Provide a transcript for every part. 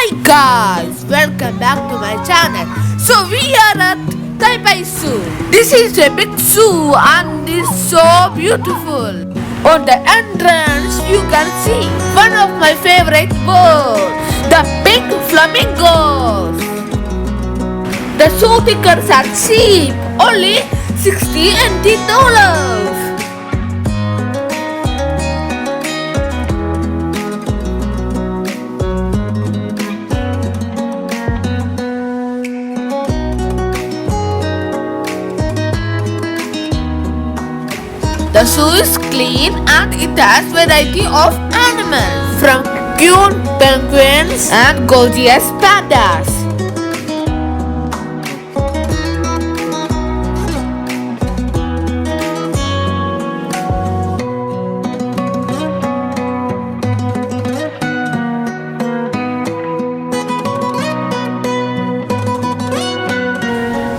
Hi guys, welcome back to my channel. So we are at Taipei Zoo. This is a big zoo and it's so beautiful. On the entrance you can see one of my favorite birds, the pink flamingos. The zoo tickets are cheap, only $60. The zoo is clean and it has variety of animals from cute penguins and gorgeous pandas.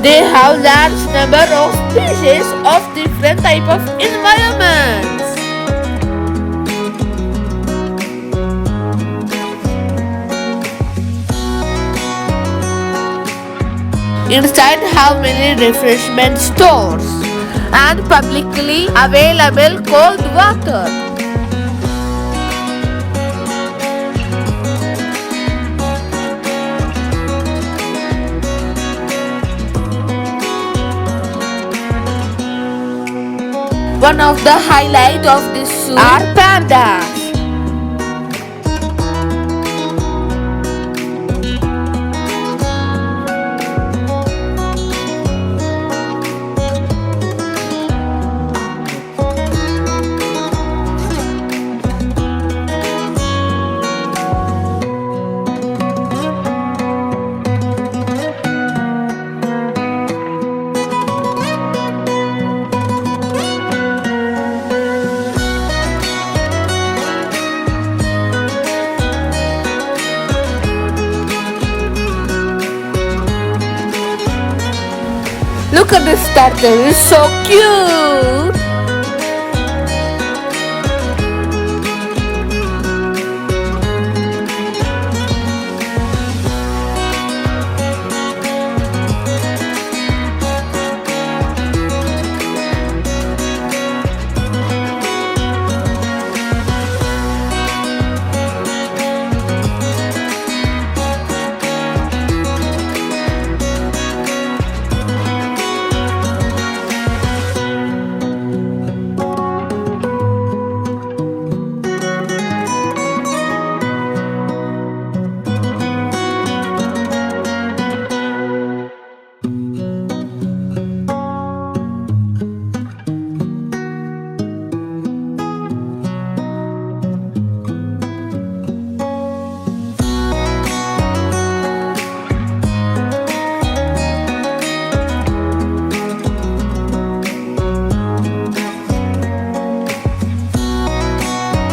They have large number of species of different type of environments. Inside have many refreshment stores and publicly available cold water. One of the highlights of this zoo are pandas. Look at this turtle, it's so cute!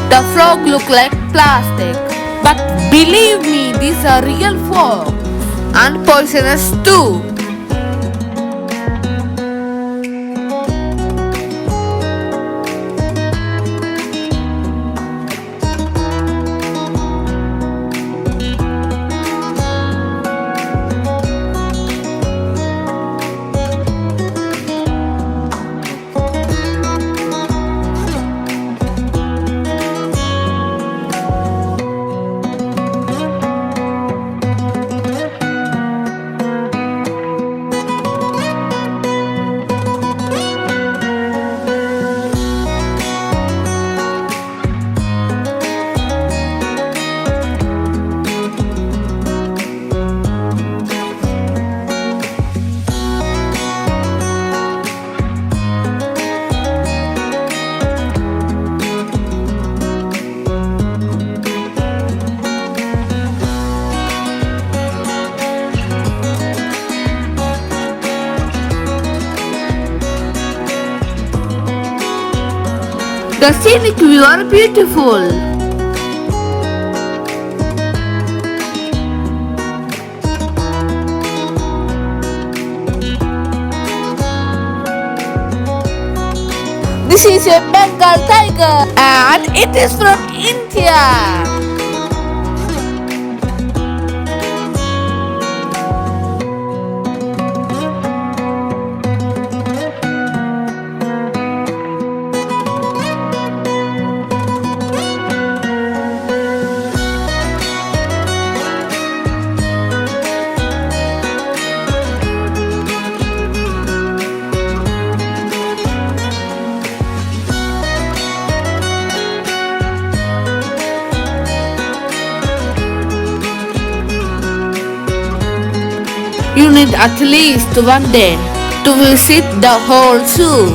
The frog look like plastic, but believe me, these are real frogs and poisonous too. The scenic view are beautiful. This is a Bengal tiger and it is from India. You need at least one day to visit the whole zoo.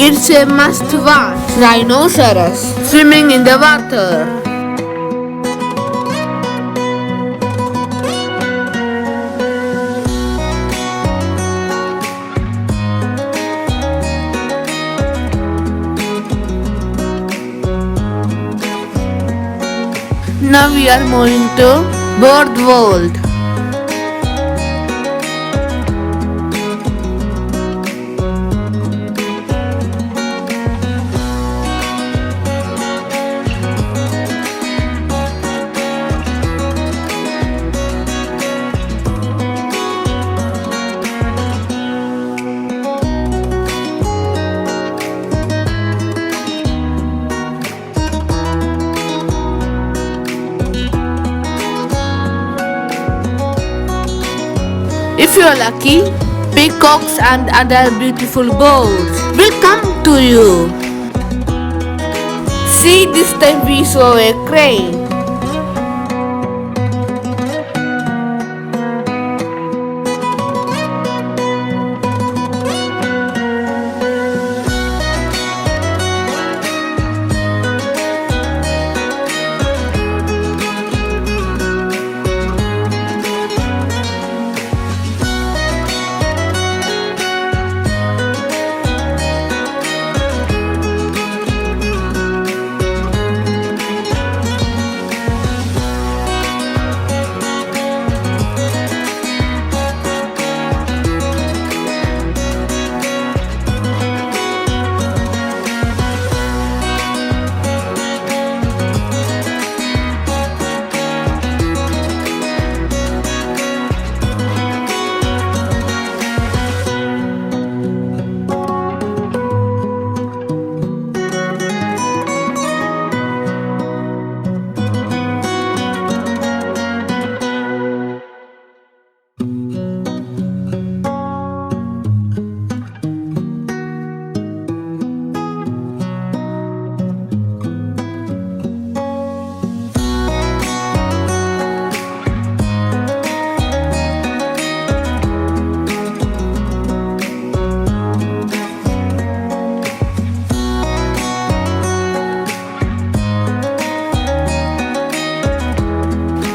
It's a must-watch. Rhinoceros swimming in the water. Now we are moving to Bird World. If you are lucky, peacocks and other beautiful birds will come to you. See, this time we saw a crane.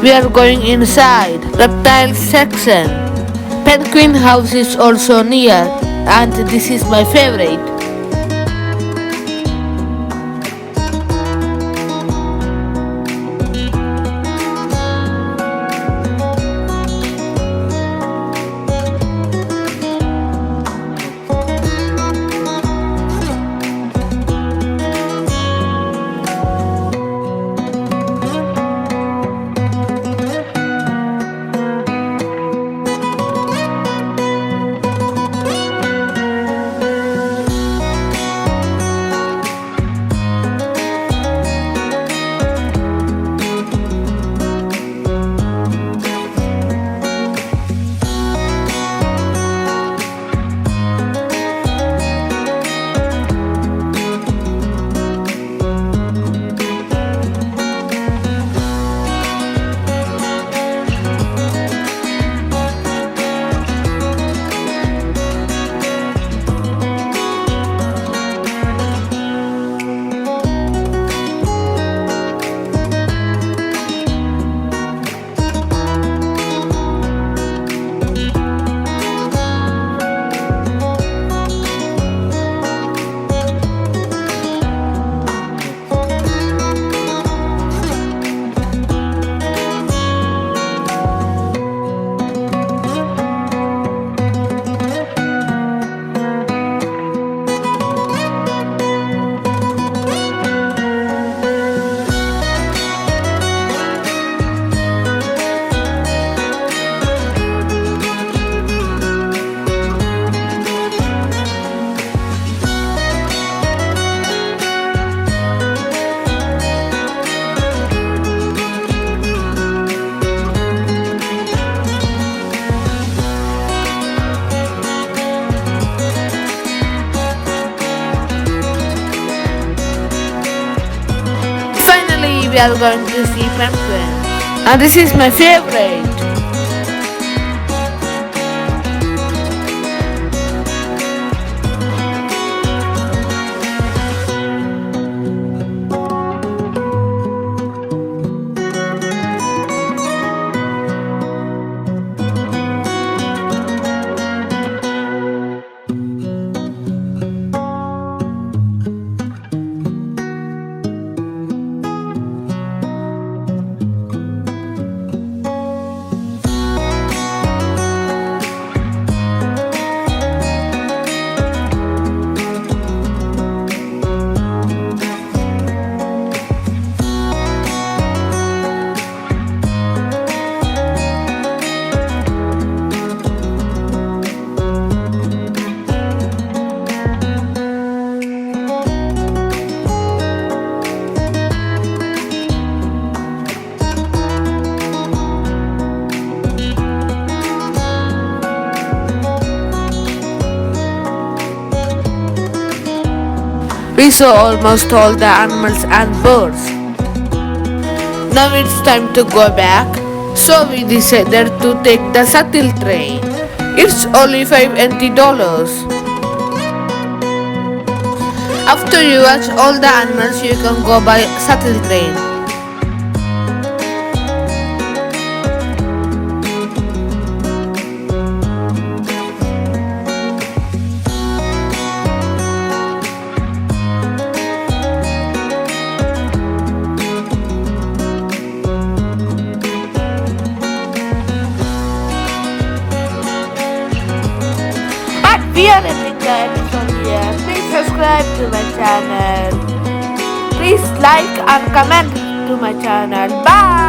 We are going inside reptile section. Penguin house is also near, and this is my favorite. we are going to see penguin. And this is my favorite. We saw almost all the animals and birds. Now it's time to go back, so we decided to take the shuttle train. It's only $5 NT. After you watch all the animals, you can go by shuttle train. We are ending the episode here. Please subscribe to my channel. Please like and comment to my channel. Bye.